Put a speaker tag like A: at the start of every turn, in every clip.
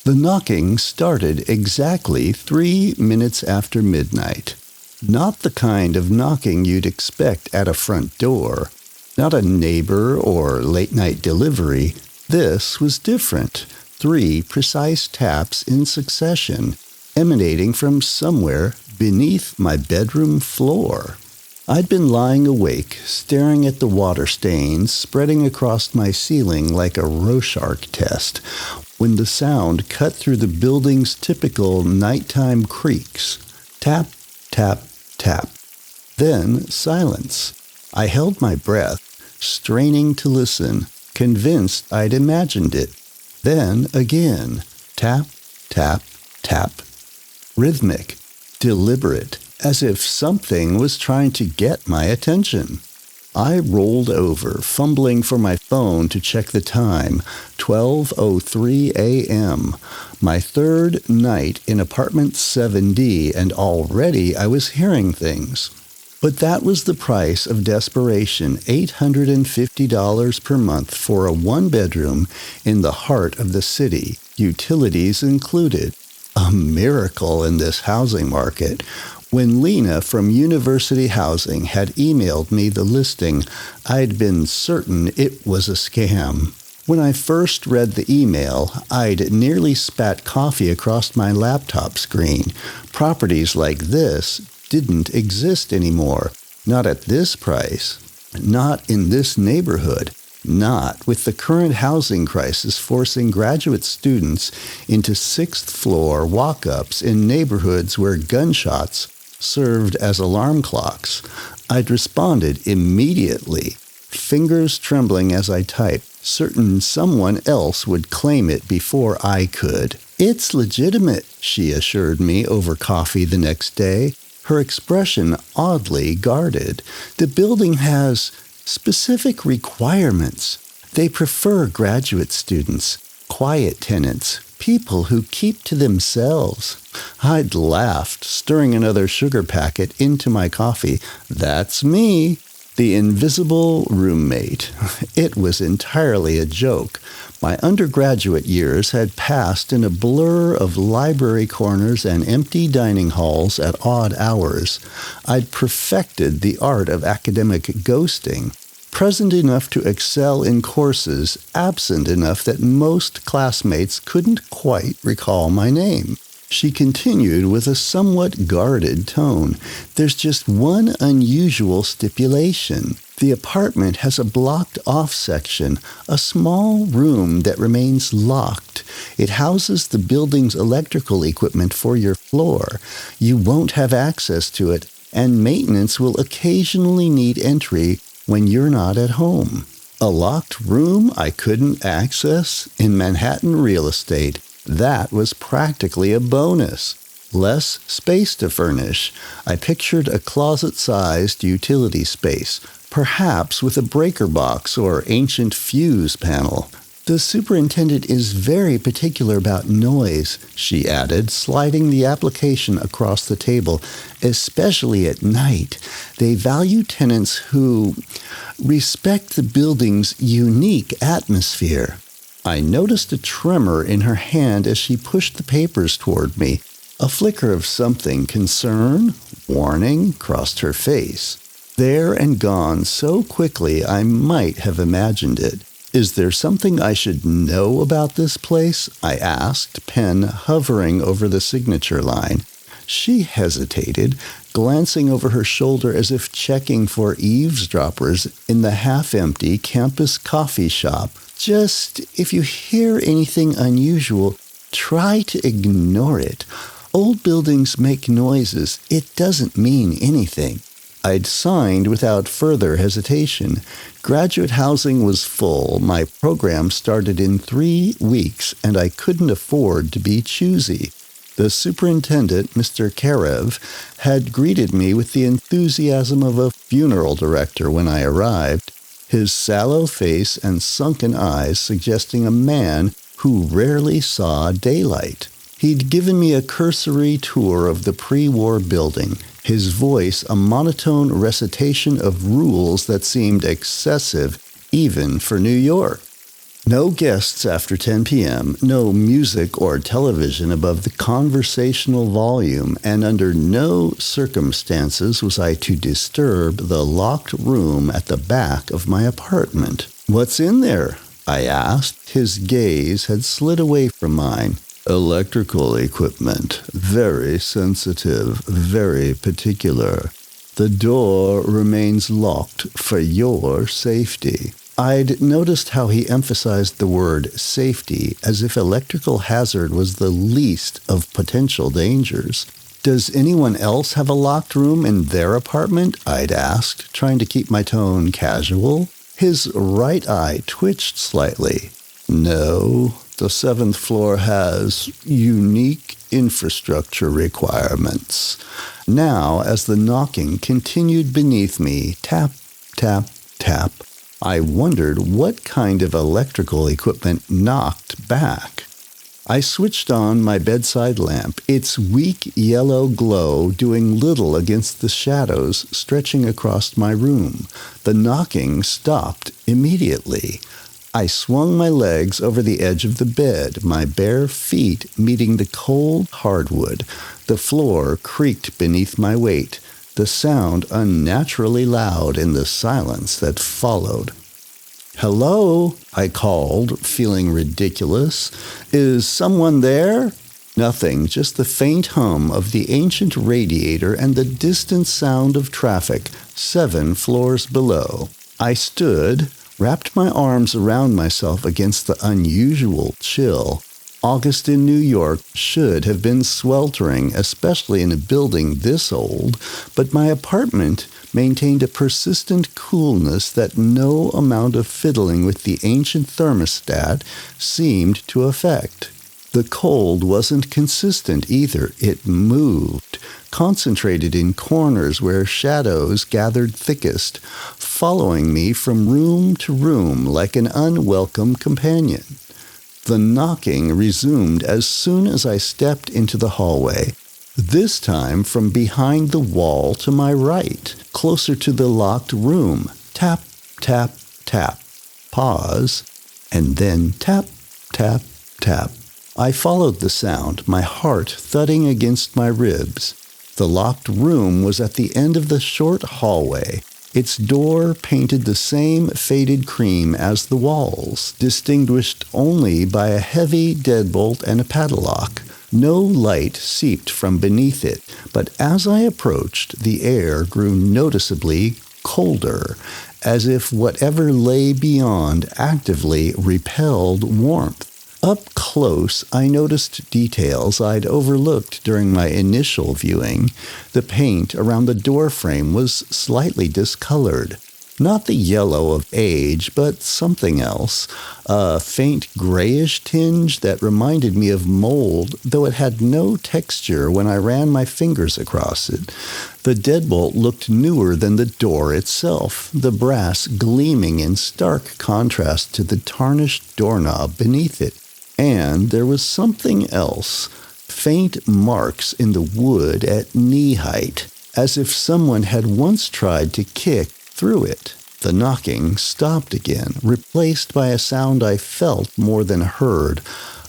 A: The knocking started exactly 3 minutes after midnight. Not the kind of knocking you'd expect at a front door. Not a neighbor or late-night delivery. This was different. 3 precise taps in succession, emanating from somewhere beneath my bedroom floor. I'd been lying awake, staring at the water stains spreading across my ceiling like a Rorschach test, when the sound cut through the building's typical nighttime creaks. Tap, tap, tap. Then silence. I held my breath, straining to listen, convinced I'd imagined it. Then again. Tap, tap, tap. Rhythmic, deliberate, as if something was trying to get my attention. I rolled over, fumbling for my phone to check the time. 12:03 a.m. My third night in apartment 7D, and already I was hearing things. But that was the price of desperation, $850 per month for a one-bedroom in the heart of the city, utilities included. A miracle in this housing market. When Lena from University Housing had emailed me the listing, I'd been certain it was a scam. When I first read the email, I'd nearly spat coffee across my laptop screen. Properties like this didn't exist anymore. Not at this price. Not in this neighborhood. Not with the current housing crisis forcing graduate students into sixth-floor walk-ups in neighborhoods where gunshots served as alarm clocks. I'd responded immediately, fingers trembling as I typed, certain someone else would claim it before I could. "It's legitimate," she assured me over coffee the next day, her expression oddly guarded. "The building has specific requirements. They prefer graduate students, quiet tenants, people who keep to themselves." I'd laughed, stirring another sugar packet into my coffee. That's me, the invisible roommate. It was entirely a joke. My undergraduate years had passed in a blur of library corners and empty dining halls at odd hours. I'd perfected the art of academic ghosting, present enough to excel in courses, absent enough that most classmates couldn't quite recall my name. She continued with a somewhat guarded tone. "There's just one unusual stipulation. The apartment has a blocked-off section, a small room that remains locked. It houses the building's electrical equipment for your floor. You won't have access to it, and maintenance will occasionally need entry when you're not at home." A locked room I couldn't access? In Manhattan real estate, that was practically a bonus. Less space to furnish. I pictured a closet-sized utility space, perhaps with a breaker box or ancient fuse panel. "The superintendent is very particular about noise," she added, sliding the application across the table, "especially at night. They value tenants who respect the building's unique atmosphere." I noticed a tremor in her hand as she pushed the papers toward me. A flicker of something, concern, warning, crossed her face. There and gone so quickly I might have imagined it. "Is there something I should know about this place?" I asked, pen hovering over the signature line. She hesitated, glancing over her shoulder as if checking for eavesdroppers in the half-empty campus coffee shop. "Just, if you hear anything unusual, try to ignore it. Old buildings make noises. It doesn't mean anything." I'd signed without further hesitation. Graduate housing was full. My program started in 3 weeks, and I couldn't afford to be choosy. The superintendent, Mr. Carav, had greeted me with the enthusiasm of a funeral director when I arrived, his sallow face and sunken eyes suggesting a man who rarely saw daylight. He'd given me a cursory tour of the pre-war building, his voice a monotone recitation of rules that seemed excessive even for New York. No guests after 10 p.m., no music or television above the conversational volume, and under no circumstances was I to disturb the locked room at the back of my apartment. "What's in there?" I asked. His gaze had slid away from mine. "Electrical equipment. Very sensitive, very particular. The door remains locked for your safety." I'd noticed how he emphasized the word safety, as if electrical hazard was the least of potential dangers. "Does anyone else have a locked room in their apartment?" I'd asked, trying to keep my tone casual. His right eye twitched slightly. "No, the 7th floor has unique infrastructure requirements." Now, as the knocking continued beneath me, tap, tap, tap, I wondered what kind of electrical equipment knocked back. I switched on my bedside lamp, its weak yellow glow doing little against the shadows stretching across my room. The knocking stopped immediately. I swung my legs over the edge of the bed, my bare feet meeting the cold hardwood. The floor creaked beneath my weight, the sound unnaturally loud in the silence that followed. "Hello," I called, feeling ridiculous. "Is someone there?" Nothing, just the faint hum of the ancient radiator and the distant sound of traffic 7 floors below. I stood, wrapped my arms around myself against the unusual chill. August in New York should have been sweltering, especially in a building this old, but my apartment maintained a persistent coolness that no amount of fiddling with the ancient thermostat seemed to affect. The cold wasn't consistent either. It moved, concentrated in corners where shadows gathered thickest, following me from room to room like an unwelcome companion. The knocking resumed as soon as I stepped into the hallway, this time from behind the wall to my right, closer to the locked room. Tap, tap, tap. Pause, and then tap, tap, tap. I followed the sound, my heart thudding against my ribs. The locked room was at the end of the short hallway, its door painted the same faded cream as the walls, distinguished only by a heavy deadbolt and a padlock. No light seeped from beneath it, but as I approached, the air grew noticeably colder, as if whatever lay beyond actively repelled warmth. Up close, I noticed details I'd overlooked during my initial viewing. The paint around the doorframe was slightly discolored. Not the yellow of age, but something else. A faint grayish tinge that reminded me of mold, though it had no texture when I ran my fingers across it. The deadbolt looked newer than the door itself, the brass gleaming in stark contrast to the tarnished doorknob beneath it. And there was something else, faint marks in the wood at knee height, as if someone had once tried to kick through it. The knocking stopped again, replaced by a sound I felt more than heard,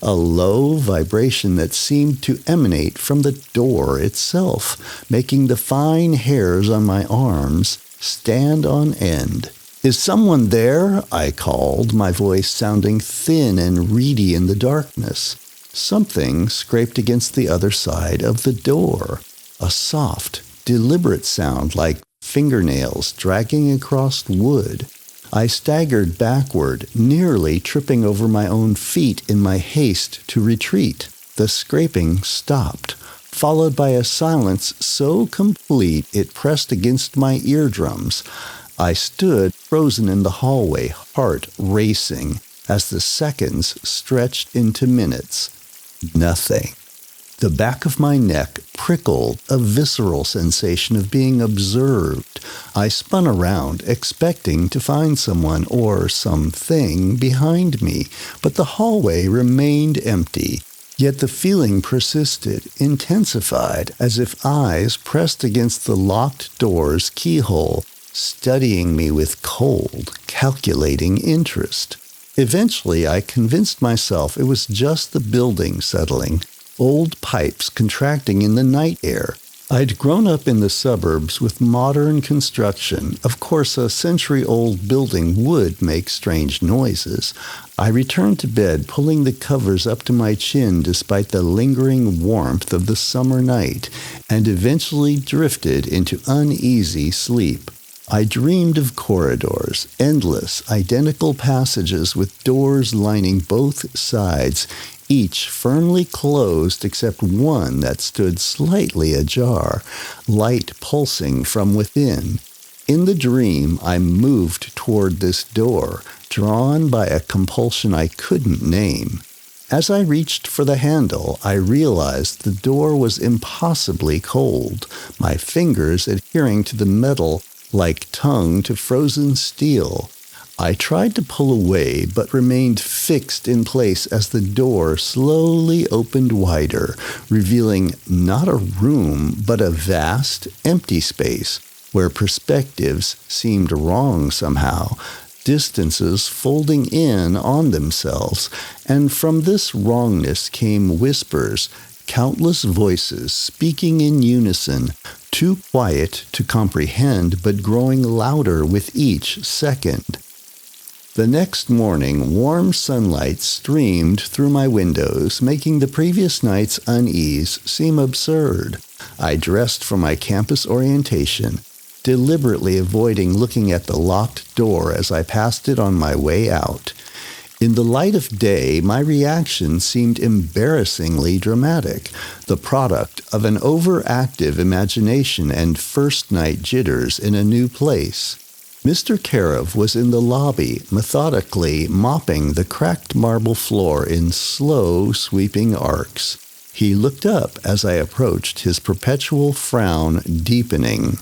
A: a low vibration that seemed to emanate from the door itself, making the fine hairs on my arms stand on end. "Is someone there?" I called, my voice sounding thin and reedy in the darkness. Something scraped against the other side of the door, a soft, deliberate sound like fingernails dragging across wood. I staggered backward, nearly tripping over my own feet in my haste to retreat. The scraping stopped, followed by a silence so complete it pressed against my eardrums. I stood frozen in the hallway, heart racing, as the seconds stretched into minutes. Nothing. The back of my neck prickled, a visceral sensation of being observed. I spun around, expecting to find someone or something behind me, but the hallway remained empty. Yet the feeling persisted, intensified, as if eyes pressed against the locked door's keyhole, studying me with cold, calculating interest. Eventually, I convinced myself it was just the building settling, old pipes contracting in the night air. I'd grown up in the suburbs with modern construction. Of course, a century-old building would make strange noises. I returned to bed, pulling the covers up to my chin despite the lingering warmth of the summer night, and eventually drifted into uneasy sleep. I dreamed of corridors, endless, identical passages with doors lining both sides, each firmly closed except one that stood slightly ajar, light pulsing from within. In the dream, I moved toward this door, drawn by a compulsion I couldn't name. As I reached for the handle, I realized the door was impossibly cold, my fingers adhering to the metal like tongue to frozen steel. I tried to pull away, but remained fixed in place as the door slowly opened wider, revealing not a room, but a vast, empty space, where perspectives seemed wrong somehow, distances folding in on themselves, and from this wrongness came whispers, countless voices speaking in unison, too quiet to comprehend, but growing louder with each second. The next morning, warm sunlight streamed through my windows, making the previous night's unease seem absurd. I dressed for my campus orientation, deliberately avoiding looking at the locked door as I passed it on my way out. In the light of day, my reaction seemed embarrassingly dramatic, the product of an overactive imagination and first-night jitters in a new place. Mr. Carav was in the lobby, methodically mopping the cracked marble floor in slow, sweeping arcs. He looked up as I approached, his perpetual frown deepening.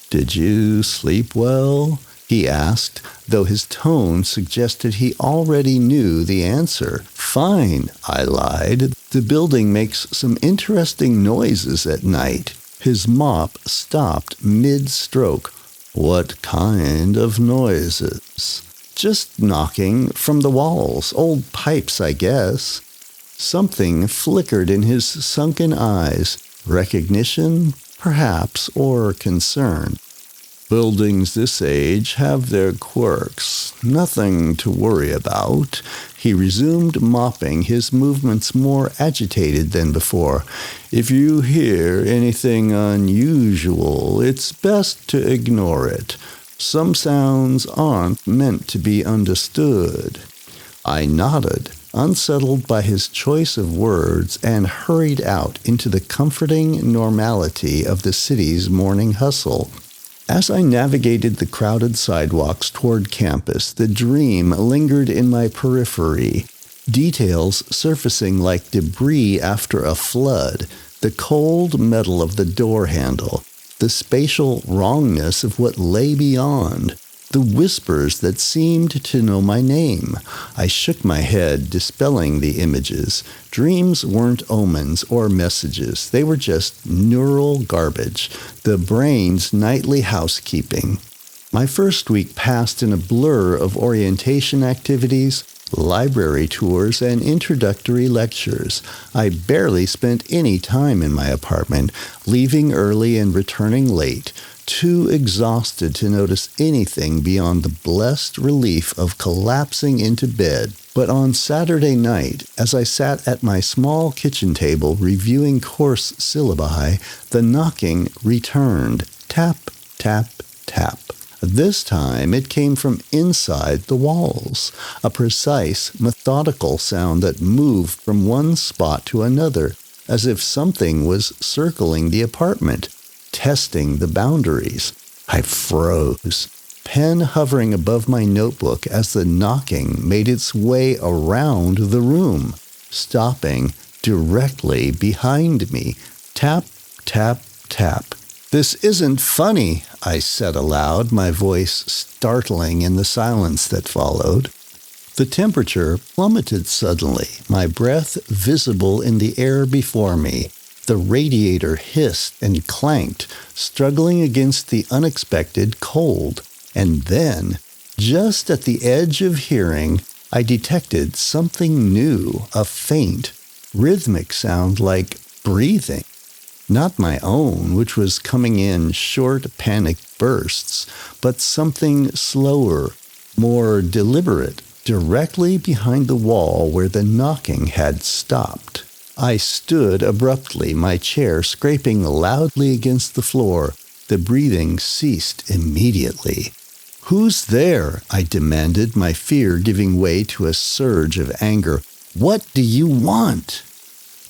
A: "Did you sleep well?" he asked, though his tone suggested he already knew the answer. "Fine," I lied. "The building makes some interesting noises at night." His mop stopped mid-stroke. "What kind of noises?" "Just knocking from the walls. Old pipes, I guess." Something flickered in his sunken eyes. Recognition, perhaps, or concern. "Buildings this age have their quirks. Nothing to worry about." He resumed mopping, his movements more agitated than before. "If you hear anything unusual, it's best to ignore it. Some sounds aren't meant to be understood." I nodded, unsettled by his choice of words, and hurried out into the comforting normality of the city's morning hustle. As I navigated the crowded sidewalks toward campus, the dream lingered in my periphery, details surfacing like debris after a flood, the cold metal of the door handle, the spatial wrongness of what lay beyond, the whispers that seemed to know my name. I shook my head, dispelling the images. Dreams weren't omens or messages. They were just neural garbage, the brain's nightly housekeeping. My first week passed in a blur of orientation activities, library tours, and introductory lectures. I barely spent any time in my apartment, leaving early and returning late, too exhausted to notice anything beyond the blessed relief of collapsing into bed. But on Saturday night, as I sat at my small kitchen table reviewing course syllabi, the knocking returned. Tap, tap, tap. This time it came from inside the walls, a precise, methodical sound that moved from one spot to another, as if something was circling the apartment, testing the boundaries. I froze, pen hovering above my notebook as the knocking made its way around the room, stopping directly behind me. Tap, tap, tap. "This isn't funny," I said aloud, my voice startling in the silence that followed. The temperature plummeted suddenly, my breath visible in the air before me. The radiator hissed and clanked, struggling against the unexpected cold. And then, just at the edge of hearing, I detected something new, a faint, rhythmic sound like breathing. Not my own, which was coming in short, panicked bursts, but something slower, more deliberate, directly behind the wall where the knocking had stopped. I stood abruptly, my chair scraping loudly against the floor. The breathing ceased immediately. "Who's there?" I demanded, my fear giving way to a surge of anger. "What do you want?"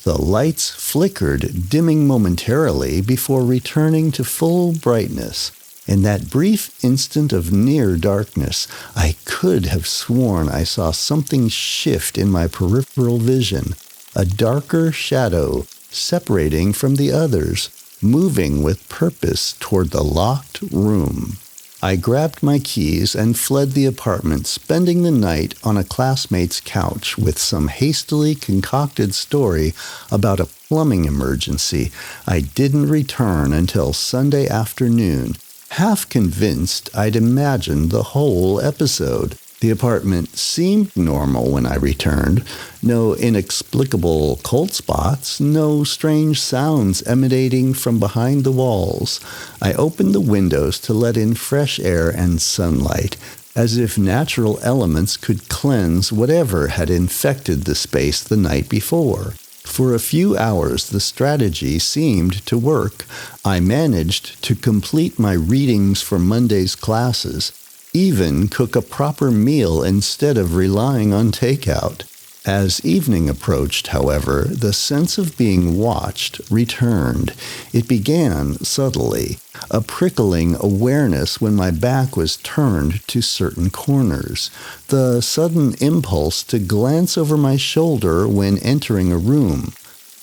A: The lights flickered, dimming momentarily before returning to full brightness. In that brief instant of near darkness, I could have sworn I saw something shift in my peripheral vision, a darker shadow separating from the others, moving with purpose toward the locked room. I grabbed my keys and fled the apartment, spending the night on a classmate's couch with some hastily concocted story about a plumbing emergency. I didn't return until Sunday afternoon, half convinced I'd imagined the whole episode. The apartment seemed normal when I returned. No inexplicable cold spots, no strange sounds emanating from behind the walls. I opened the windows to let in fresh air and sunlight, as if natural elements could cleanse whatever had infected the space the night before. For a few hours, the strategy seemed to work. I managed to complete my readings for Monday's classes, even cook a proper meal instead of relying on takeout. As evening approached, however, the sense of being watched returned. It began subtly, a prickling awareness when my back was turned to certain corners, the sudden impulse to glance over my shoulder when entering a room.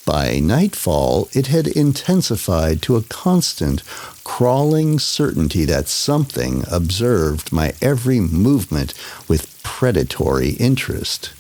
A: By nightfall, it had intensified to a constant, crawling certainty that something observed my every movement with predatory interest.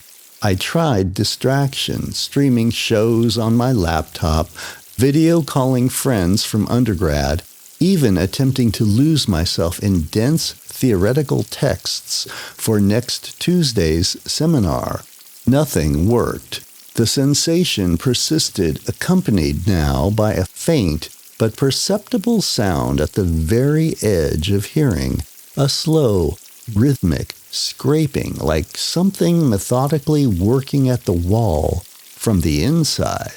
A: I tried distraction, streaming shows on my laptop, video calling friends from undergrad, even attempting to lose myself in dense theoretical texts for next Tuesday's seminar. Nothing worked. The sensation persisted, accompanied now by a faint but perceptible sound at the very edge of hearing, a slow, rhythmic scraping like something methodically working at the wall from the inside.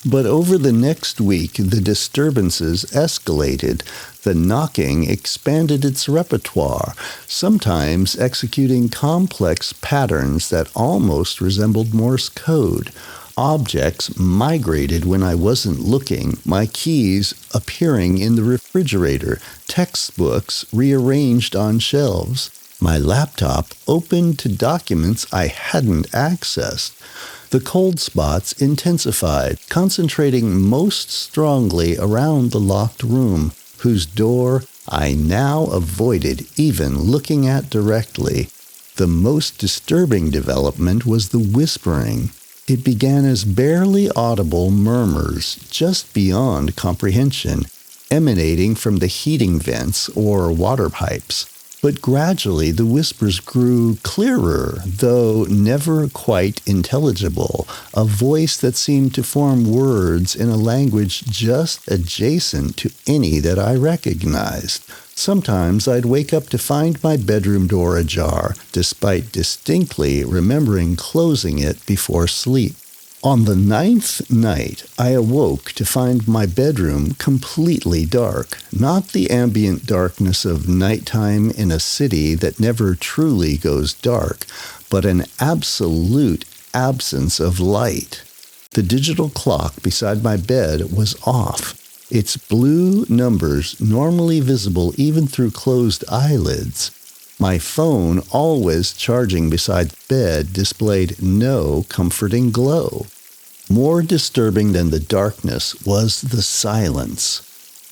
A: But over the next week, the disturbances escalated. The knocking expanded its repertoire, sometimes executing complex patterns that almost resembled Morse code. Objects migrated when I wasn't looking, my keys appearing in the refrigerator, textbooks rearranged on shelves. My laptop opened to documents I hadn't accessed. The cold spots intensified, concentrating most strongly around the locked room, whose door I now avoided even looking at directly. The most disturbing development was the whispering. It began as barely audible murmurs, just beyond comprehension, emanating from the heating vents or water pipes. But gradually the whispers grew clearer, though never quite intelligible, a voice that seemed to form words in a language just adjacent to any that I recognized. Sometimes I'd wake up to find my bedroom door ajar, despite distinctly remembering closing it before sleep. On the 9th night, I awoke to find my bedroom completely dark, not the ambient darkness of nighttime in a city that never truly goes dark, but an absolute absence of light. The digital clock beside my bed was off. Its blue numbers, normally visible even through closed eyelids. My phone, always charging beside the bed, displayed no comforting glow. More disturbing than the darkness was the silence.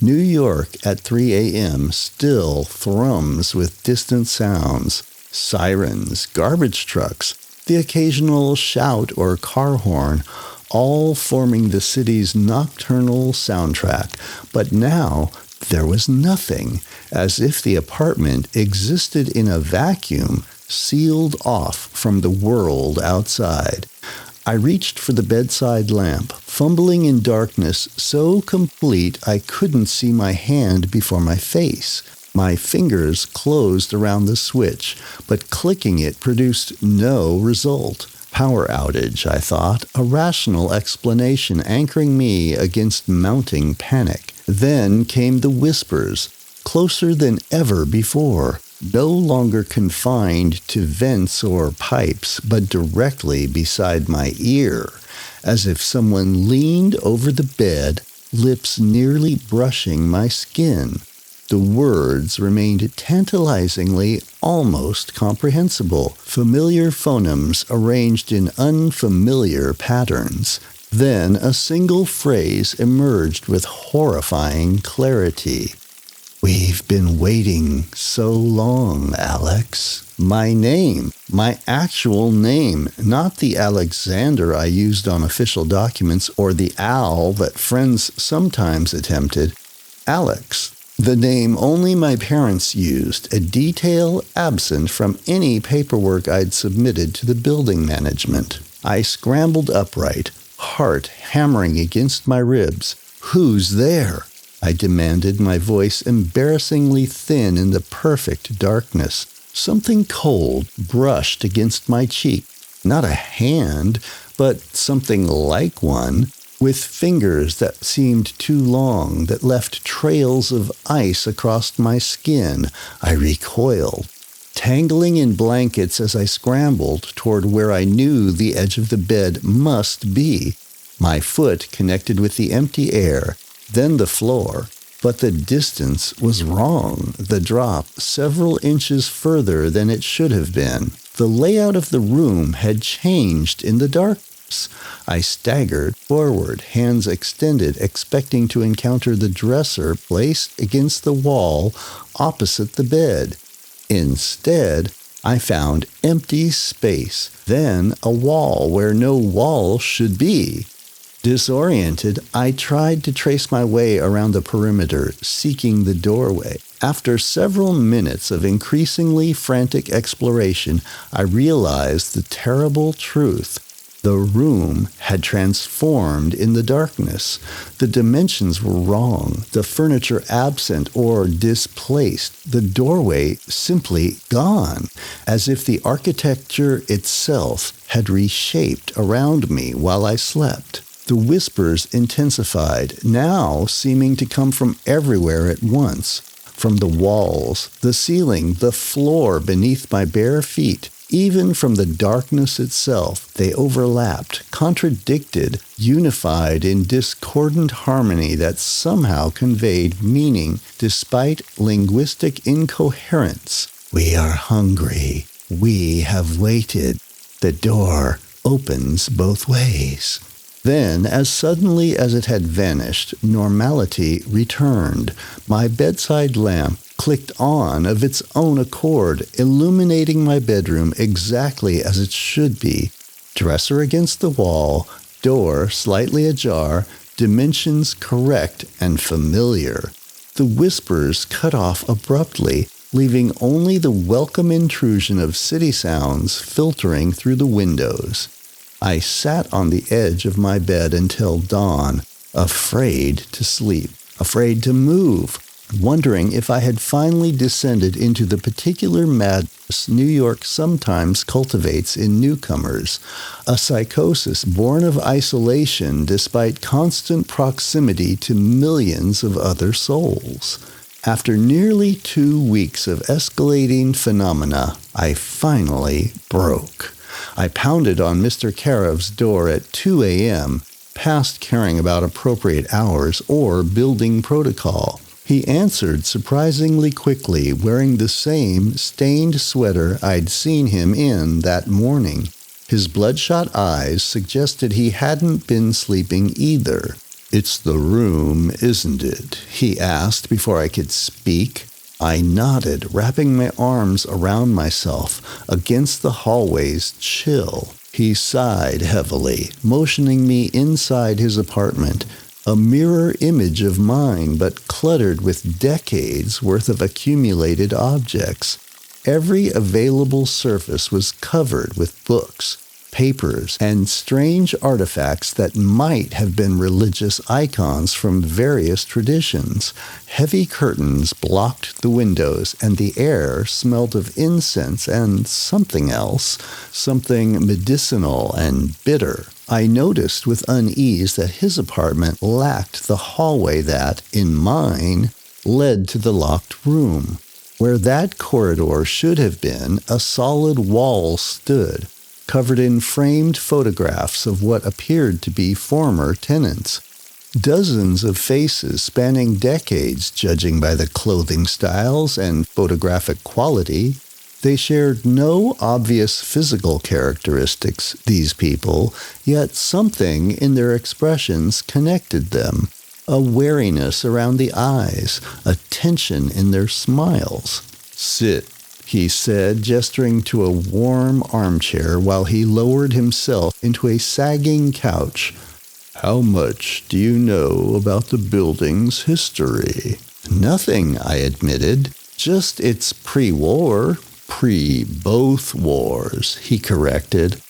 A: New York at 3 a.m. still thrums with distant sounds, sirens, garbage trucks, the occasional shout or car horn, all forming the city's nocturnal soundtrack. But now There was nothing, as if the apartment existed in a vacuum, sealed off from the world outside. I reached for the bedside lamp, fumbling in darkness so complete I couldn't see my hand before my face. My fingers closed around the switch, but clicking it produced no result. Power outage, I thought, a rational explanation anchoring me against mounting panic. Then came the whispers, closer than ever before, no longer confined to vents or pipes, but directly beside my ear, as if someone leaned over the bed, lips nearly brushing my skin. The words remained tantalizingly almost comprehensible, familiar phonemes arranged in unfamiliar patterns. Then a single phrase emerged with horrifying clarity. "We've been waiting so long, Alex." My name, my actual name, not the Alexander I used on official documents or the Al that friends sometimes attempted. Alex. The name only my parents used, a detail absent from any paperwork I'd submitted to the building management. I scrambled upright, heart hammering against my ribs. "Who's there?" I demanded, my voice embarrassingly thin in the perfect darkness. Something cold brushed against my cheek. Not a hand, but something like one, with fingers that seemed too long, that left trails of ice across my skin. I recoiled, tangling in blankets as I scrambled toward where I knew the edge of the bed must be. My foot connected with the empty air, then the floor. But the distance was wrong, the drop several inches further than it should have been. The layout of the room had changed in the darkness. I staggered forward, hands extended, expecting to encounter the dresser placed against the wall opposite the bed. Instead, I found empty space, then a wall where no wall should be. Disoriented, I tried to trace my way around the perimeter, seeking the doorway. After several minutes of increasingly frantic exploration, I realized the terrible truth. The room had transformed in the darkness. The dimensions were wrong, the furniture absent or displaced, the doorway simply gone, as if the architecture itself had reshaped around me while I slept. The whispers intensified, now seeming to come from everywhere at once, from the walls, the ceiling, the floor beneath my bare feet. Even from the darkness itself, they overlapped, contradicted, unified in discordant harmony that somehow conveyed meaning despite linguistic incoherence. "We are hungry. We have waited. The door opens both ways." Then, as suddenly as it had vanished, normality returned. My bedside lamp clicked on of its own accord, illuminating my bedroom exactly as it should be. Dresser against the wall, door slightly ajar, dimensions correct and familiar. The whispers cut off abruptly, leaving only the welcome intrusion of city sounds filtering through the windows. I sat on the edge of my bed until dawn, afraid to sleep, afraid to move, wondering if I had finally descended into the particular madness New York sometimes cultivates in newcomers, a psychosis born of isolation despite constant proximity to millions of other souls. After nearly 2 weeks of escalating phenomena, I finally broke. I pounded on Mr. Carav's door at 2 a.m., past caring about appropriate hours or building protocol. He answered surprisingly quickly, wearing the same stained sweater I'd seen him in that morning. His bloodshot eyes suggested he hadn't been sleeping either. "It's the room, isn't it?" he asked before I could speak. I nodded, wrapping my arms around myself against the hallway's chill. He sighed heavily, motioning me inside his apartment. a mirror image of mine but cluttered with decades worth of accumulated objects. Every available surface was covered with books, papers, and strange artifacts that might have been religious icons from various traditions. Heavy curtains blocked the windows, and the air smelled of incense and something else, something medicinal and bitter. I noticed with unease that his apartment lacked the hallway that, in mine, led to the locked room. Where that corridor should have been, a solid wall stood, covered in framed photographs of what appeared to be former tenants. Dozens of faces spanning decades, judging by the clothing styles and photographic quality. They shared no obvious physical characteristics, these people, yet something in their expressions connected them. A wariness around the eyes, a tension in their smiles. "Sit," he said, gesturing to a warm armchair while he lowered himself into a sagging couch. "How much do you know about the building's history?" "Nothing," I admitted. "Just its pre-war." "Pre-both wars," he corrected.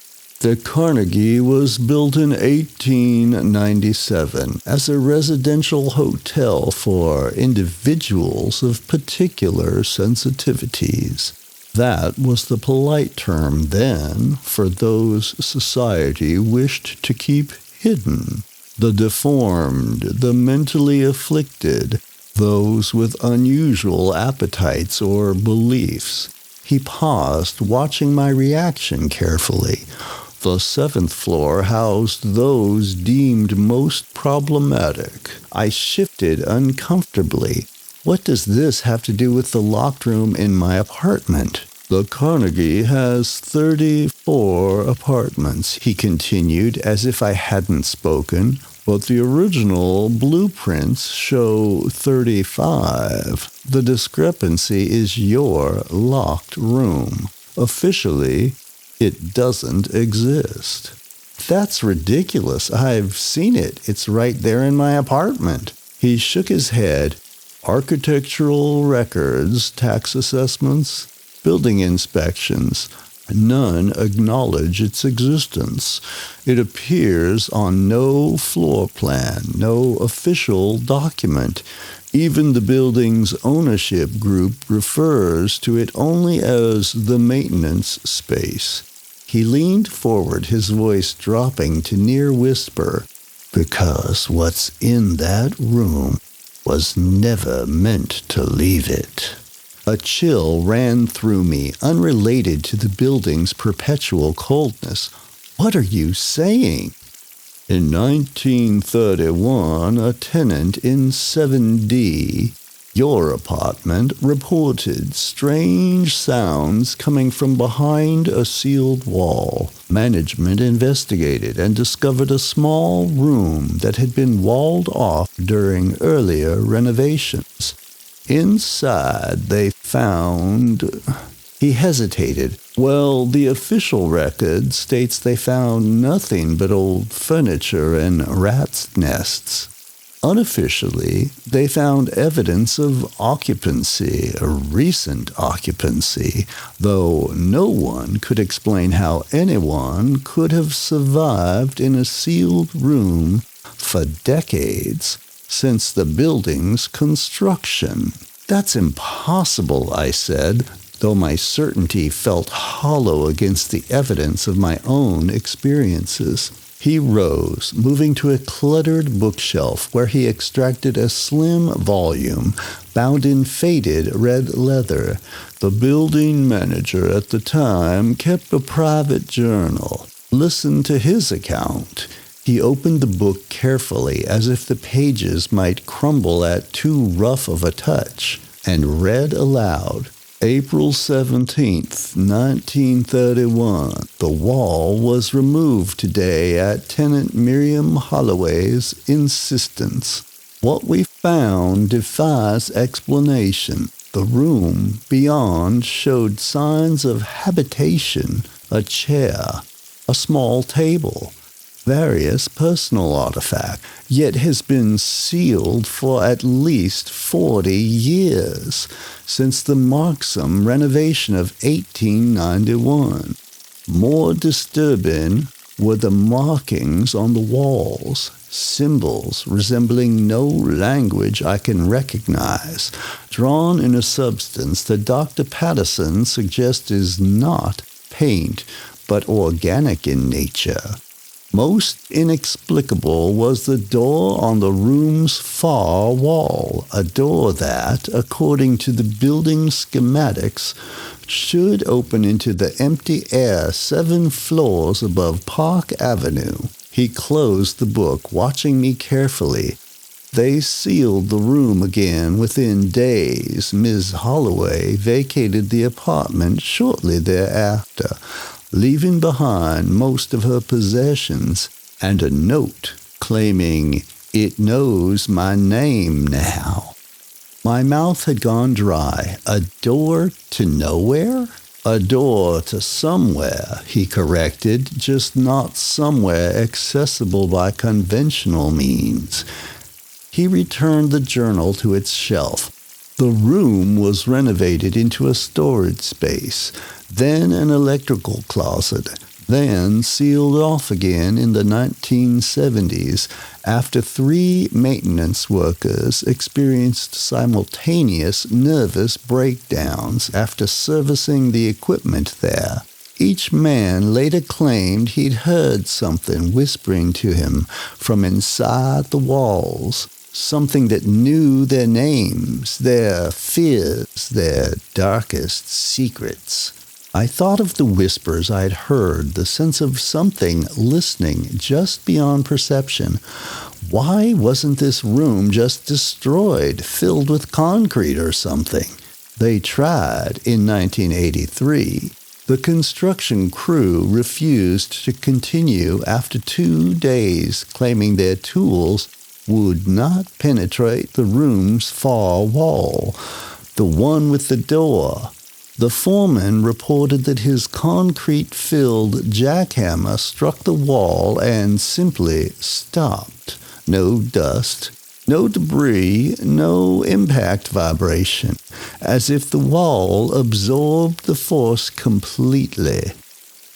A: "The Carnegie was built in 1897 as a residential hotel for individuals of particular sensitivities. That was the polite term then for those society wished to keep hidden. The deformed, the mentally afflicted, those with unusual appetites or beliefs." He paused, watching my reaction carefully. "The 7th floor housed those deemed most problematic." I shifted uncomfortably. What does this have to do with the locked room in my apartment? "The Carnegie has 34 apartments," he continued, as if I hadn't spoken, "but the original blueprints show 35. The discrepancy is your locked room. Officially, it doesn't exist." "That's ridiculous. I've seen it. It's right there in my apartment." He shook his head. "Architectural records, tax assessments, building inspections. None acknowledge its existence. It appears on no floor plan, no official document. Even the building's ownership group refers to it only as the maintenance space." He leaned forward, his voice dropping to near whisper, "Because what's in that room was never meant to leave it." A chill ran through me, unrelated to the building's perpetual coldness. "What are you saying?" "In 1931, a tenant in 7D, your apartment, reported strange sounds coming from behind a sealed wall. Management investigated and discovered a small room that had been walled off during earlier renovations. Inside, they found—" He hesitated. "Well, the official record states they found nothing but old furniture and rats' nests. Unofficially, they found evidence of occupancy, a recent occupancy, though no one could explain how anyone could have survived in a sealed room for decades. Since the building's construction." "That's impossible," I said, though my certainty felt hollow against the evidence of my own experiences. He rose, moving to a cluttered bookshelf where he extracted a slim volume bound in faded red leather. "The building manager at the time kept a private journal. Listen to his account." He opened the book carefully, as if the pages might crumble at too rough of a touch, and read aloud. "April 17th, 1931. The wall was removed today at tenant Miriam Holloway's insistence. What we found defies explanation. The room beyond showed signs of habitation, a chair, a small table. various personal artifacts, yet has been sealed for at least 40 years, since the Marxham renovation of 1891. More disturbing were the markings on the walls, symbols resembling no language I can recognize, drawn in a substance that Dr. Patterson suggests is not paint, but organic in nature. Most inexplicable was the door on the room's far wall, a door that, according to the building schematics, should open into the empty air 7 floors above Park Avenue. He closed the book, watching me carefully. They sealed the room again within days. Ms. Holloway vacated the apartment shortly thereafter, leaving behind most of her possessions and a note claiming, "It knows my name now." My mouth had gone dry. A door to nowhere? A door to somewhere, he corrected, just not somewhere accessible by conventional means. He returned the journal to its shelf. The room was renovated into a storage space, then an electrical closet, then sealed off again in the 1970s after 3 maintenance workers experienced simultaneous nervous breakdowns after servicing the equipment there. Each man later claimed he'd heard something whispering to him from inside the walls, something that knew their names, their fears, their darkest secrets. I thought of the whispers I'd heard, the sense of something listening just beyond perception. Why wasn't this room just destroyed, filled with concrete or something? They tried in 1983. The construction crew refused to continue after 2 days, claiming their tools would not penetrate the room's far wall, the one with the door. The foreman reported that his concrete-filled jackhammer struck the wall and simply stopped. No dust, no debris, no impact vibration, as if the wall absorbed the force completely.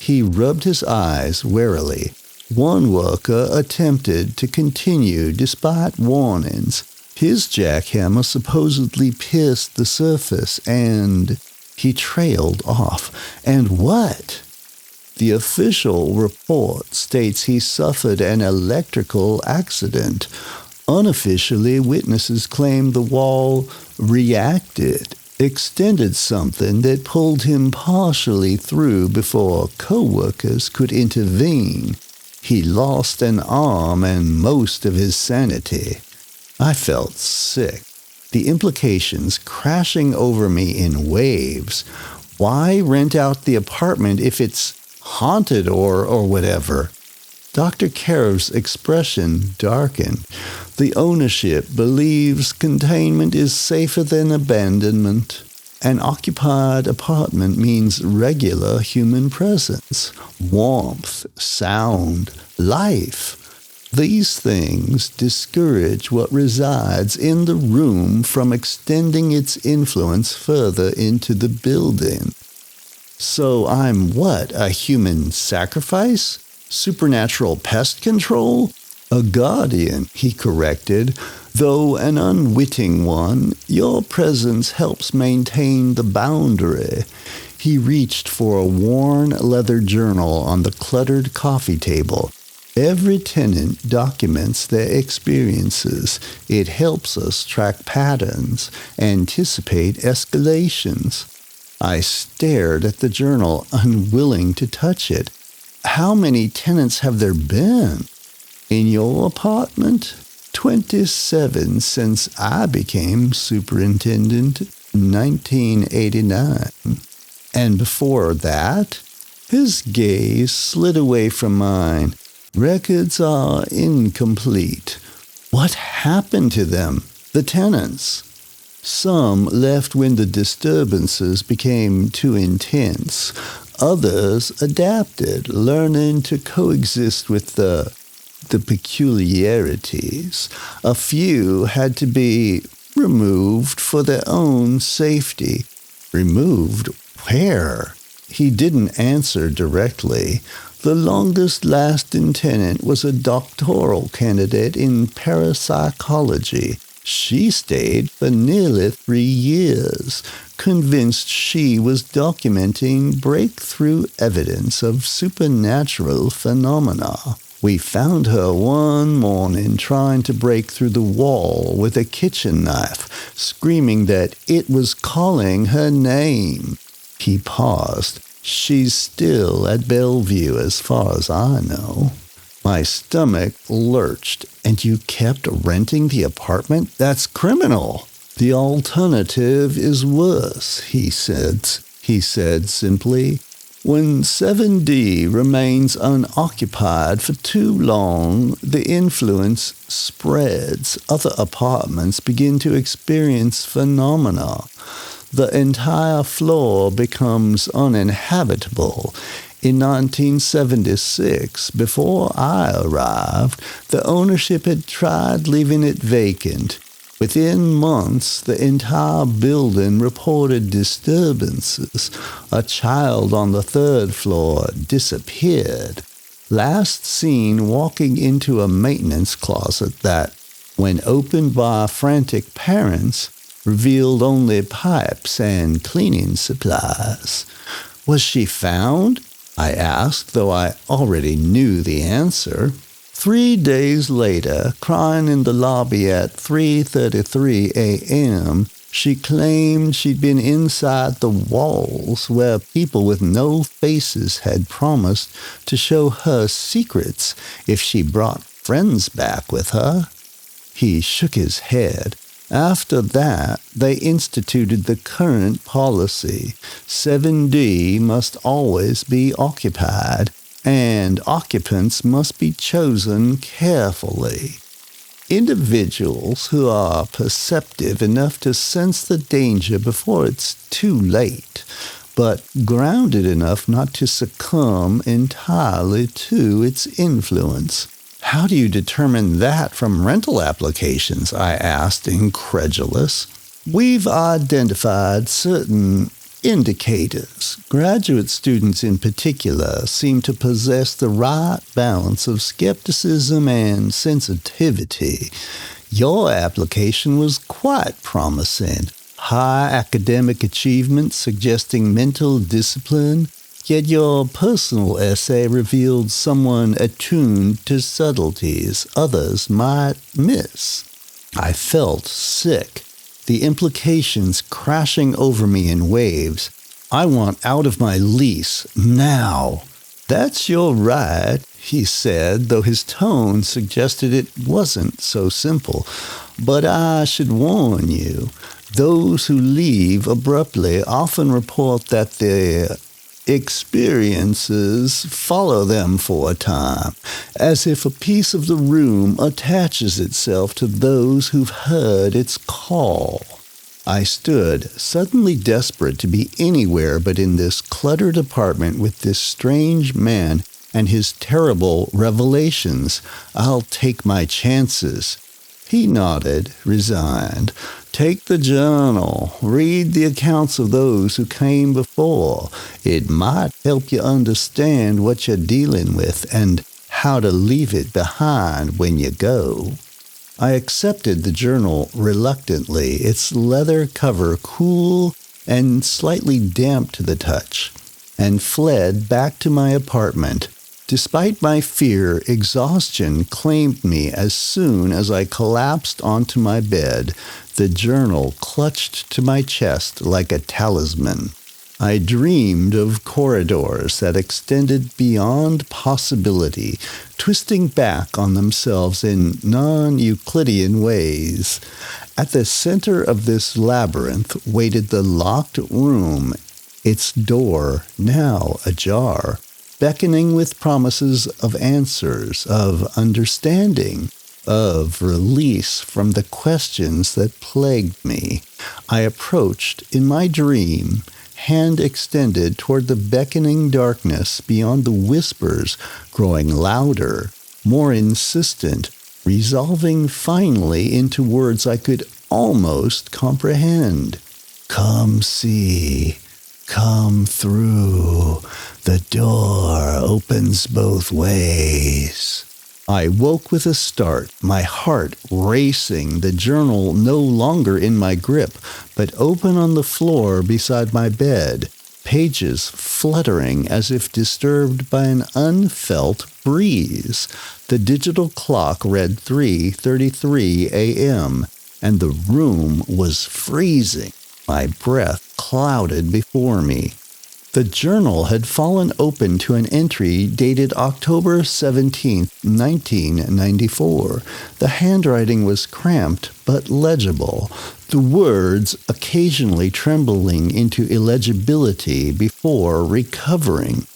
A: He rubbed his eyes warily. One worker attempted to continue despite warnings. His jackhammer supposedly pierced the surface and he trailed off. And what? The official report states he suffered an electrical accident. Unofficially, witnesses claim the wall reacted, extended something that pulled him partially through before co-workers could intervene. He lost an arm and most of his sanity. I felt sick. The implications crashing over me in waves. Why rent out the apartment if it's haunted or whatever? Dr. Carav's expression darkened. The ownership believes containment is safer than abandonment. An occupied apartment means regular human presence, warmth, sound, life. These things discourage what resides in the room from extending its influence further into the building. So I'm what, a human sacrifice? Supernatural pest control? A guardian, he corrected. Though an unwitting one, your presence helps maintain the boundary. He reached for a worn leather journal on the cluttered coffee table. Every tenant documents their experiences. It helps us track patterns, anticipate escalations. I stared at the journal, unwilling to touch it. How many tenants have there been? In your apartment? 27 since I became superintendent in 1989. And before that? His gaze slid away from mine. Records are incomplete. What happened to them, the tenants? Some left when the disturbances became too intense. Others adapted, learning to coexist with the the peculiarities. A few had to be removed for their own safety. Removed where? He didn't answer directly. The longest-lasting tenant was a doctoral candidate in parapsychology. She stayed for nearly 3 years, convinced she was documenting breakthrough evidence of supernatural phenomena. We found her one morning trying to break through the wall with a kitchen knife, screaming that it was calling her name. He paused. She's still at Bellevue as far as I know. My stomach lurched. And you kept renting the apartment? That's criminal. The alternative is worse, he said simply. When 7D remains unoccupied for too long, the influence spreads. Other apartments begin to experience phenomena. The entire floor becomes uninhabitable. In 1976, before I arrived, the ownership had tried leaving it vacant. Within months, the entire building reported disturbances. A child on the 3rd floor disappeared. Last seen walking into a maintenance closet that, when opened by frantic parents, revealed only pipes and cleaning supplies. Was she found? I asked, though I already knew the answer. 3 days later, crying in the lobby at 3:33 a.m., she claimed she'd been inside the walls where people with no faces had promised to show her secrets if she brought friends back with her. He shook his head. After that, they instituted the current policy. 7D must always be occupied, and occupants must be chosen carefully. Individuals who are perceptive enough to sense the danger before it's too late, but grounded enough not to succumb entirely to its influence. How do you determine that from rental applications? I asked, incredulous. We've identified certain indicators. Graduate students in particular seem to possess the right balance of skepticism and sensitivity. Your application was quite promising. High academic achievement suggesting mental discipline. Yet your personal essay revealed someone attuned to subtleties others might miss. I felt sick, the implications crashing over me in waves. I want out of my lease now. That's your right, he said, though his tone suggested it wasn't so simple. But I should warn you, those who leave abruptly often report that their experiences follow them for a time, as if a piece of the room attaches itself to those who've heard its call. I stood, suddenly desperate to be anywhere but in this cluttered apartment with this strange man and his terrible revelations. I'll take my chances. He nodded, resigned. Take the journal. Read the accounts of those who came before. It might help you understand what you're dealing with and how to leave it behind when you go. I accepted the journal reluctantly, its leather cover cool and slightly damp to the touch, and fled back to my apartment. Despite my fear, exhaustion claimed me as soon as I collapsed onto my bed, the journal clutched to my chest like a talisman. I dreamed of corridors that extended beyond possibility, twisting back on themselves in non-Euclidean ways. At the center of this labyrinth waited the locked room, its door now ajar, beckoning with promises of answers, of understanding, of release from the questions that plagued me. I approached in my dream, hand extended toward the beckoning darkness beyond the whispers growing louder. more insistent, resolving finally into words I could almost comprehend. "Come see. Come through. The door opens both ways." I woke with a start, my heart racing, the journal no longer in my grip, but open on the floor beside my bed, pages fluttering as if disturbed by an unfelt breeze. The digital clock read 3:33 a.m., and the room was freezing. My breath clouded before me. The journal had fallen open to an entry dated October 17, 1994. The handwriting was cramped but legible, the words occasionally trembling into illegibility before recovering.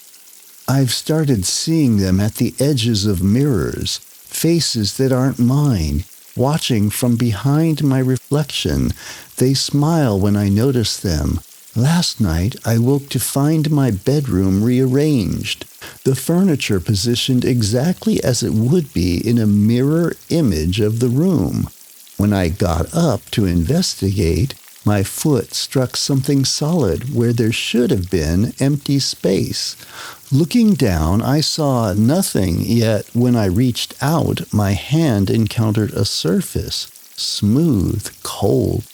A: I've started seeing them at the edges of mirrors, faces that aren't mine, watching from behind my reflection. They smile when I notice them. Last night, I woke to find my bedroom rearranged, the furniture positioned exactly as it would be in a mirror image of the room. When I got up to investigate, my foot struck something solid where there should have been empty space. Looking down, I saw nothing, yet when I reached out, my hand encountered a surface, smooth, cold,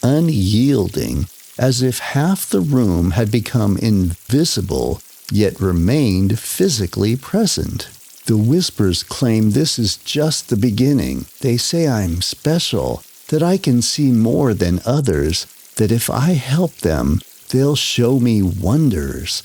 A: unyielding, as if half the room had become invisible, yet remained physically present. The whispers claim this is just the beginning. They say I'm special, that I can see more than others, that if I help them, they'll show me wonders.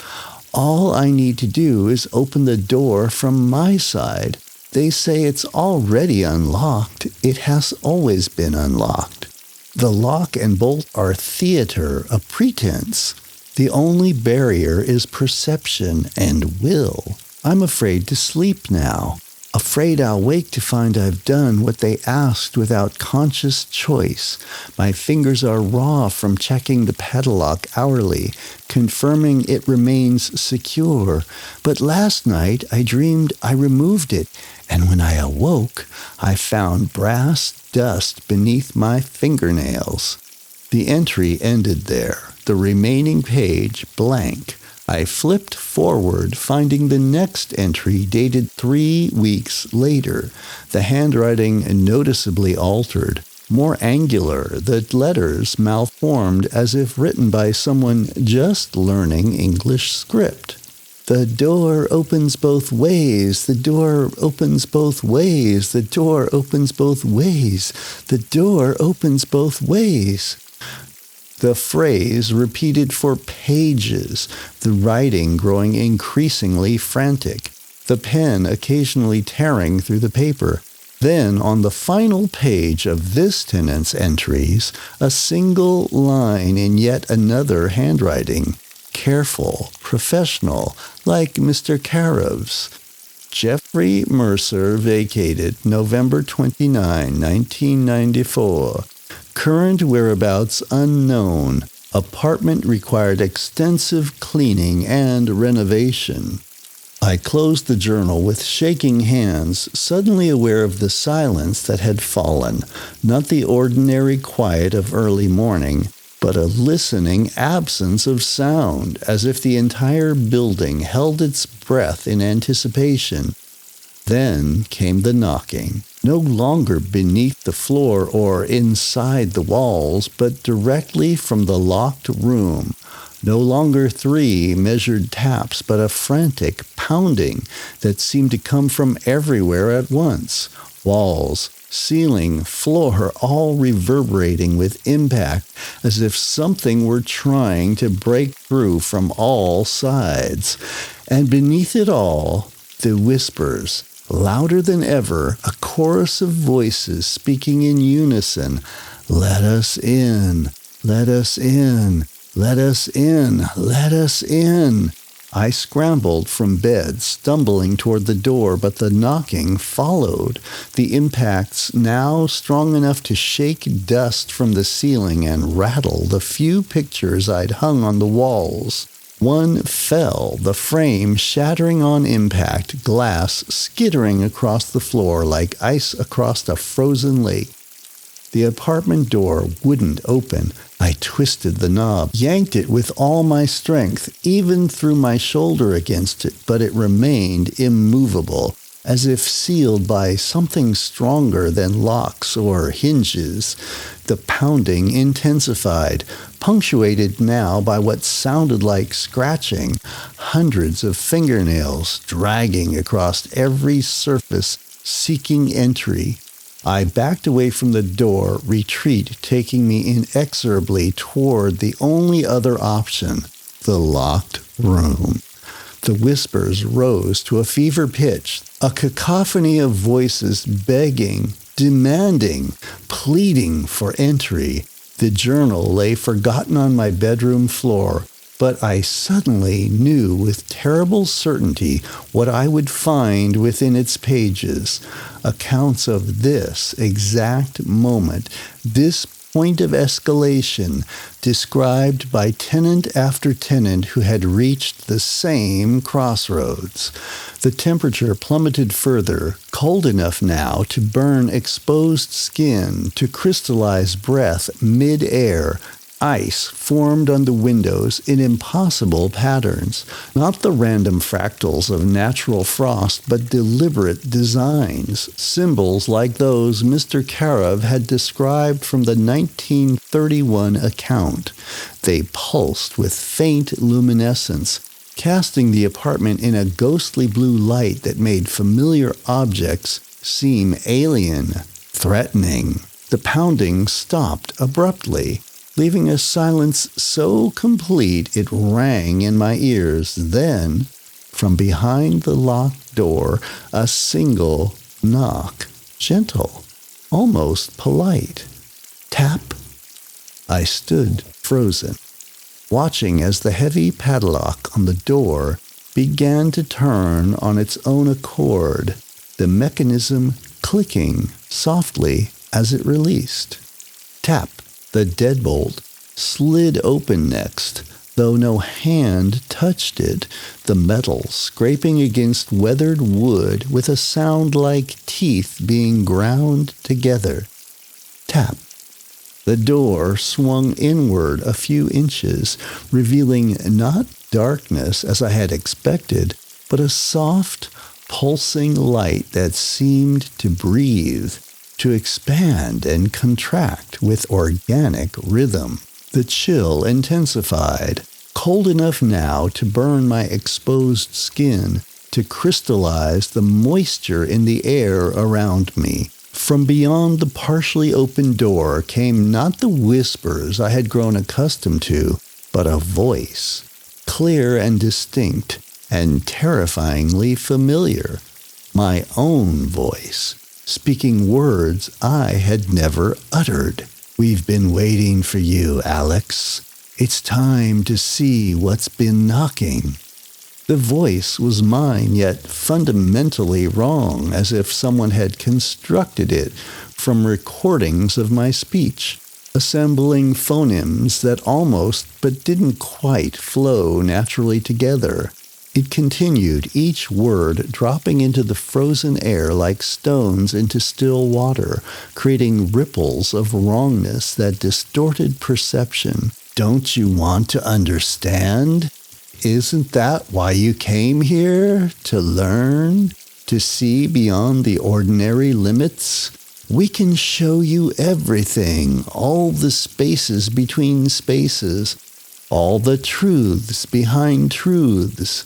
A: All I need to do is open the door from my side. They say it's already unlocked. It has always been unlocked. The lock and bolt are theater, a pretense. The only barrier is perception and will. I'm afraid to sleep now, afraid I'll wake to find I've done what they asked without conscious choice. My fingers are raw from checking the padlock hourly, confirming it remains secure. But last night I dreamed I removed it, and when I awoke, I found brass dust beneath my fingernails. The entry ended there, the remaining page blank. I flipped forward, finding the next entry dated 3 weeks later, the handwriting noticeably altered, more angular, the letters malformed as if written by someone just learning English script. The door opens both ways, the door opens both ways, the door opens both ways, the door opens both ways. The phrase repeated for pages, the writing growing increasingly frantic, the pen occasionally tearing through the paper. Then, on the final page of this tenant's entries, a single line in yet another handwriting, careful, professional, like Mr. Carav's. Jeffrey Mercer vacated November 29, 1994. Current whereabouts unknown. Apartment required extensive cleaning and renovation. I closed the journal with shaking hands, suddenly aware of the silence that had fallen, not the ordinary quiet of early morning, but a listening absence of sound, as if the entire building held its breath in anticipation. Then came the knocking, no longer beneath the floor or inside the walls, but directly from the locked room. No longer 3 measured taps, but a frantic pounding that seemed to come from everywhere at once. Walls, ceiling, floor, all reverberating with impact, as if something were trying to break through from all sides. And beneath it all, the whispers, louder than ever, a chorus of voices speaking in unison. Let us in, let us in, let us in, let us in. I scrambled from bed, stumbling toward the door, but the knocking followed, the impacts now strong enough to shake dust from the ceiling and rattle the few pictures I'd hung on the walls. One fell, the frame shattering on impact, glass skittering across the floor like ice across a frozen lake. The apartment door wouldn't open. I twisted the knob, yanked it with all my strength, even threw my shoulder against it, but it remained immovable, as if sealed by something stronger than locks or hinges. The pounding intensified, punctuated now by what sounded like scratching, hundreds of fingernails dragging across every surface, seeking entry. I backed away from the door, retreat taking me inexorably toward the only other option, the locked room. The whispers rose to a fever pitch, a cacophony of voices begging, demanding, pleading for entry. The journal lay forgotten on my bedroom floor, but I suddenly knew with terrible certainty what I would find within its pages. Accounts of this exact moment, this point of escalation, described by tenant after tenant who had reached the same crossroads. The temperature plummeted further, cold enough now to burn exposed skin, to crystallize breath mid-air. Ice formed on the windows in impossible patterns, not the random fractals of natural frost, but deliberate designs, symbols like those Mr. Carav had described from the 1931 account. They pulsed with faint luminescence, casting the apartment in a ghostly blue light that made familiar objects seem alien, threatening. The pounding stopped abruptly, leaving a silence so complete it rang in my ears. Then, from behind the locked door, a single knock, gentle, almost polite. Tap. I stood frozen, watching as the heavy padlock on the door began to turn on its own accord, the mechanism clicking softly as it released. Tap. The deadbolt slid open next, though no hand touched it, the metal scraping against weathered wood with a sound like teeth being ground together. Tap. The door swung inward a few inches, revealing not darkness as I had expected, but a soft, pulsing light that seemed to breathe, to expand and contract with organic rhythm. The chill intensified, cold enough now to burn my exposed skin, to crystallize the moisture in the air around me. From beyond the partially open door came not the whispers I had grown accustomed to, but a voice, clear and distinct, and terrifyingly familiar. My own voice, speaking words I had never uttered. "We've been waiting for you, Alex. It's time to see what's been knocking." The voice was mine, yet fundamentally wrong, as if someone had constructed it from recordings of my speech, assembling phonemes that almost but didn't quite flow naturally together. It continued, each word dropping into the frozen air like stones into still water, creating ripples of wrongness that distorted perception. "Don't you want to understand? Isn't that why you came here? To learn? To see beyond the ordinary limits? We can show you everything, all the spaces between spaces, all the truths behind truths."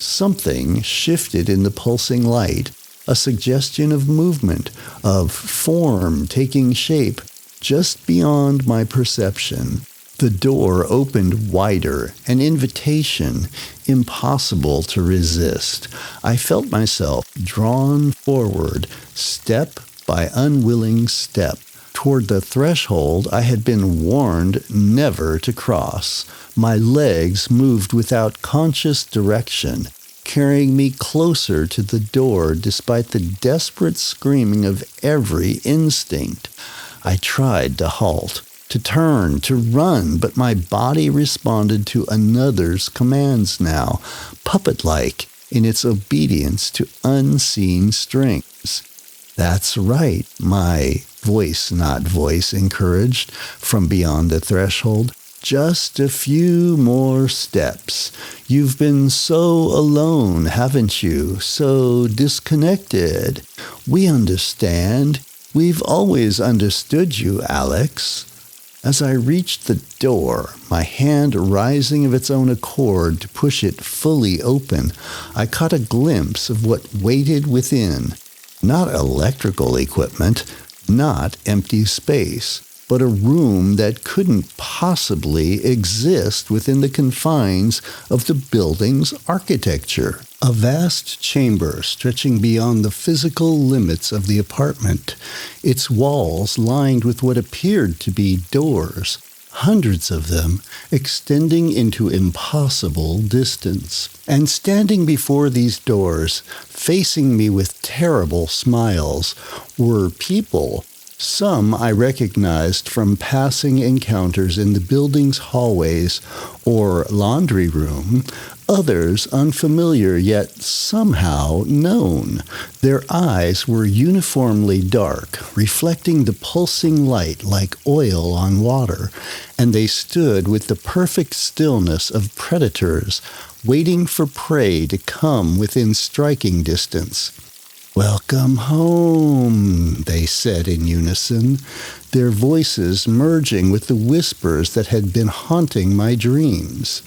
A: Something shifted in the pulsing light, a suggestion of movement, of form taking shape, just beyond my perception. The door opened wider, an invitation, impossible to resist. I felt myself drawn forward, step by unwilling step, toward the threshold I had been warned never to cross. My legs moved without conscious direction, carrying me closer to the door despite the desperate screaming of every instinct. I tried to halt, to turn, to run, but my body responded to another's commands now, puppet-like in its obedience to unseen strings. "That's right," my voice not voice encouraged from beyond the threshold. "Just a few more steps. You've been so alone, haven't you? So disconnected. We understand. We've always understood you, Alex." As I reached the door, my hand rising of its own accord to push it fully open, I caught a glimpse of what waited within. Not electrical equipment, not empty space, but a room that couldn't possibly exist within the confines of the building's architecture. A vast chamber stretching beyond the physical limits of the apartment, its walls lined with what appeared to be doors, hundreds of them extending into impossible distance. And standing before these doors, facing me with terrible smiles, were people. Some I recognized from passing encounters in the building's hallways or laundry room, others unfamiliar yet somehow known. Their eyes were uniformly dark, reflecting the pulsing light like oil on water, and they stood with the perfect stillness of predators, waiting for prey to come within striking distance. "Welcome home," they said in unison, their voices merging with the whispers that had been haunting my dreams.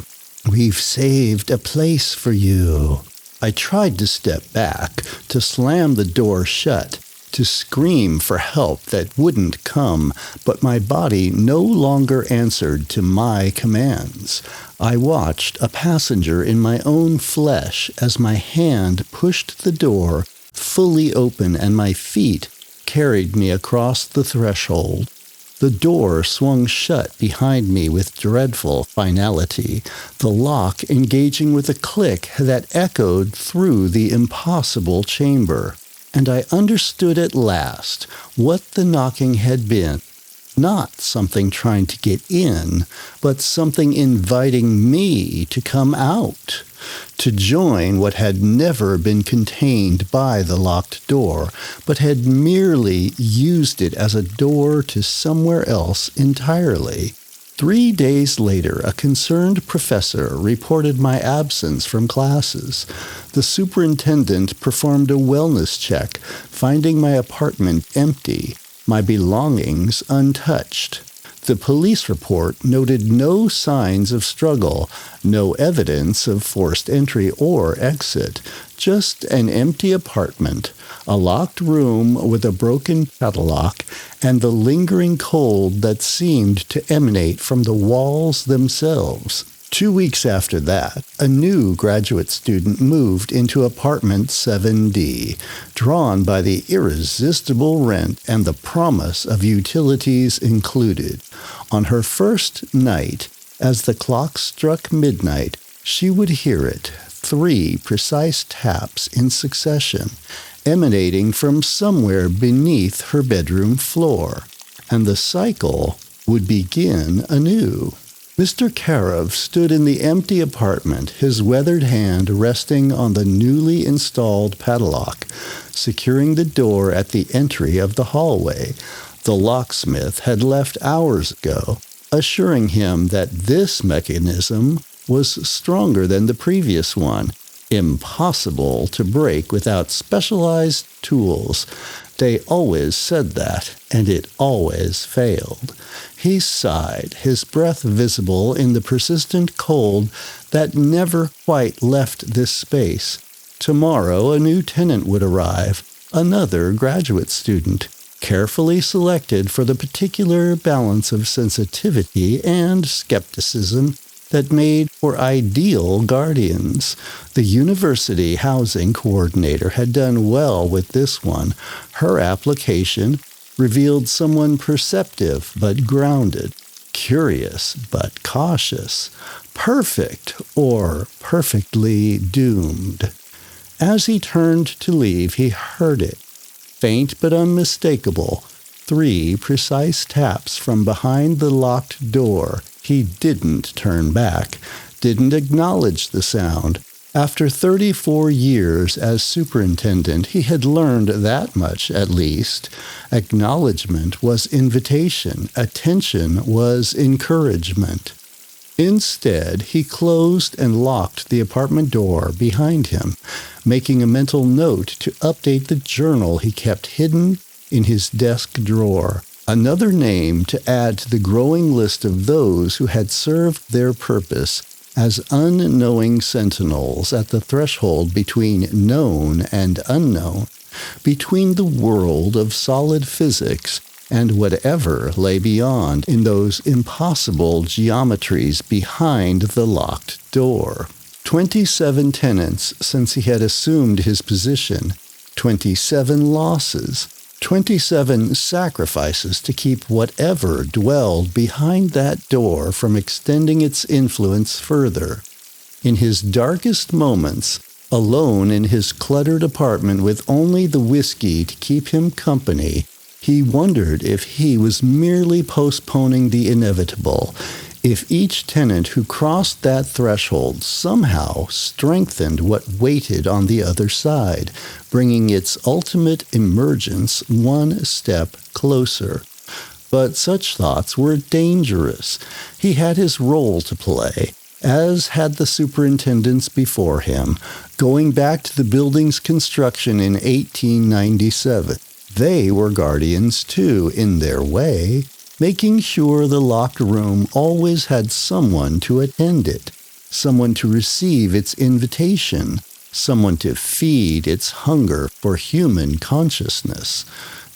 A: "We've saved a place for you." I tried to step back, to slam the door shut, to scream for help that wouldn't come, but my body no longer answered to my commands. I watched a passenger in my own flesh as my hand pushed the door fully open and my feet carried me across the threshold. The door swung shut behind me with dreadful finality, the lock engaging with a click that echoed through the impossible chamber. And I understood at last what the knocking had been. Not something trying to get in, but something inviting me to come out, to join what had never been contained by the locked door, but had merely used it as a door to somewhere else entirely. 3 days later, a concerned professor reported my absence from classes. The superintendent performed a wellness check, finding my apartment empty, my belongings untouched. The police report noted no signs of struggle, no evidence of forced entry or exit, just an empty apartment, a locked room with a broken padlock, and the lingering cold that seemed to emanate from the walls themselves. 2 weeks after that, a new graduate student moved into apartment 7D, drawn by the irresistible rent and the promise of utilities included. On her first night, as the clock struck midnight, she would hear it, 3 precise taps in succession, emanating from somewhere beneath her bedroom floor, and the cycle would begin anew. Mr. Carav stood in the empty apartment, his weathered hand resting on the newly installed padlock, securing the door at the entry of the hallway. The locksmith had left hours ago, assuring him that this mechanism was stronger than the previous one, impossible to break without specialized tools. They always said that, and it always failed. He sighed, his breath visible in the persistent cold that never quite left this space. Tomorrow a new tenant would arrive, another graduate student, carefully selected for the particular balance of sensitivity and skepticism that made for ideal guardians. The university housing coordinator had done well with this one. Her application revealed someone perceptive but grounded, curious but cautious, perfect or perfectly doomed. As he turned to leave, he heard it, faint but unmistakable, 3 precise taps from behind the locked door. He didn't turn back, didn't acknowledge the sound. After 34 years as superintendent, he had learned that much, at least. Acknowledgement was invitation. Attention was encouragement. Instead, he closed and locked the apartment door behind him, making a mental note to update the journal he kept hidden in his desk drawer. Another name to add to the growing list of those who had served their purpose as unknowing sentinels at the threshold between known and unknown, between the world of solid physics and whatever lay beyond in those impossible geometries behind the locked door. 27 tenants since he had assumed his position, 27 losses, 27 sacrifices to keep whatever dwelled behind that door from extending its influence further. In his darkest moments, alone in his cluttered apartment with only the whiskey to keep him company, he wondered if he was merely postponing the inevitable, if each tenant who crossed that threshold somehow strengthened what waited on the other side, bringing its ultimate emergence one step closer. But such thoughts were dangerous. He had his role to play, as had the superintendents before him, going back to the building's construction in 1897. They were guardians, too, in their way, making sure the locked room always had someone to attend it, someone to receive its invitation, someone to feed its hunger for human consciousness.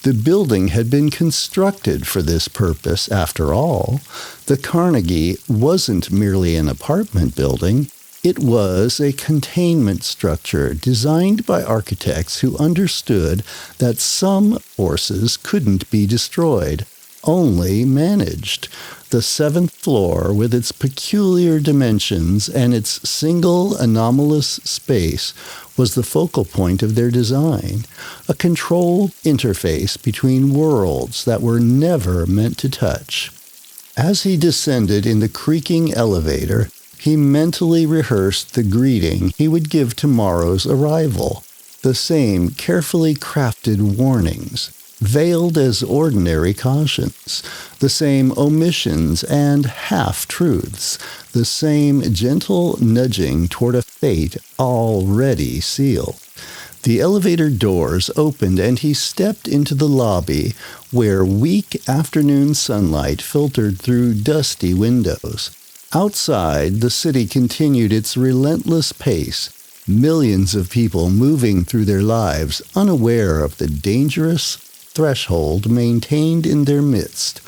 A: The building had been constructed for this purpose, after all. The Carnegie wasn't merely an apartment building. It was a containment structure designed by architects who understood that some forces couldn't be destroyed, only managed. The 7th floor, with its peculiar dimensions and its single anomalous space, was the focal point of their design, a controlled interface between worlds that were never meant to touch. As he descended in the creaking elevator, he mentally rehearsed the greeting he would give tomorrow's arrival, the same carefully crafted warnings, veiled as ordinary cautions, the same omissions and half-truths, the same gentle nudging toward a fate already sealed. The elevator doors opened and he stepped into the lobby, where weak afternoon sunlight filtered through dusty windows. Outside, the city continued its relentless pace, millions of people moving through their lives, unaware of the dangerous threshold maintained in their midst,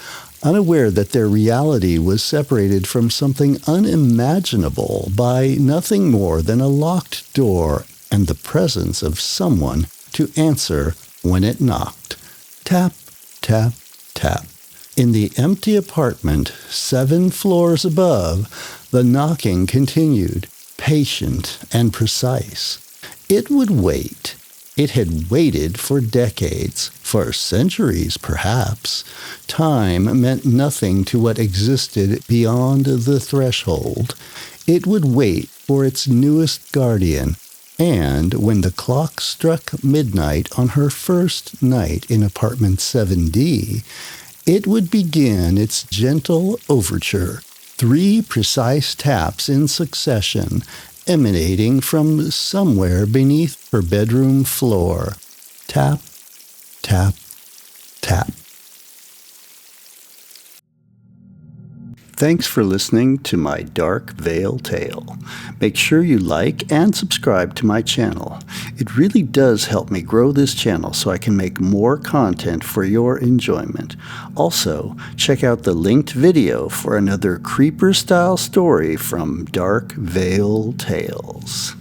A: unaware that their reality was separated from something unimaginable by nothing more than a locked door and the presence of someone to answer when it knocked. Tap, tap, tap. In the empty apartment, 7 floors above, the knocking continued, patient and precise. It would wait. It had waited for decades, for centuries perhaps. Time meant nothing to what existed beyond the threshold. It would wait for its newest guardian, and when the clock struck midnight on her first night in apartment 7D, it would begin its gentle overture, 3 precise taps in succession, emanating from somewhere beneath her bedroom floor. Tap, tap, tap. Thanks for listening to my Dark Veil tale. Make sure you like and subscribe to my channel. It really does help me grow this channel so I can make more content for your enjoyment. Also, check out the linked video for another creeper-style story from Dark Veil Tales.